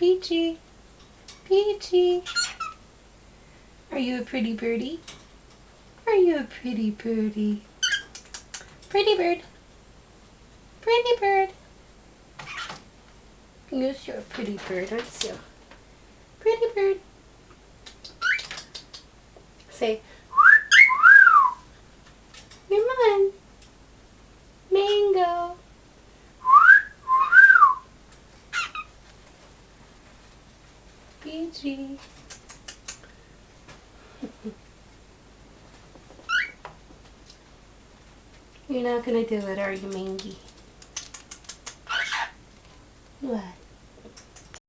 Peachy. Peachy. Are you a pretty birdie? Are you a pretty birdie? Pretty bird. Pretty bird. Yes, you're a pretty bird, aren't you? Pretty bird. Say, come on. Mango. Peachy. You're not gonna do it, are you, Mangy? What?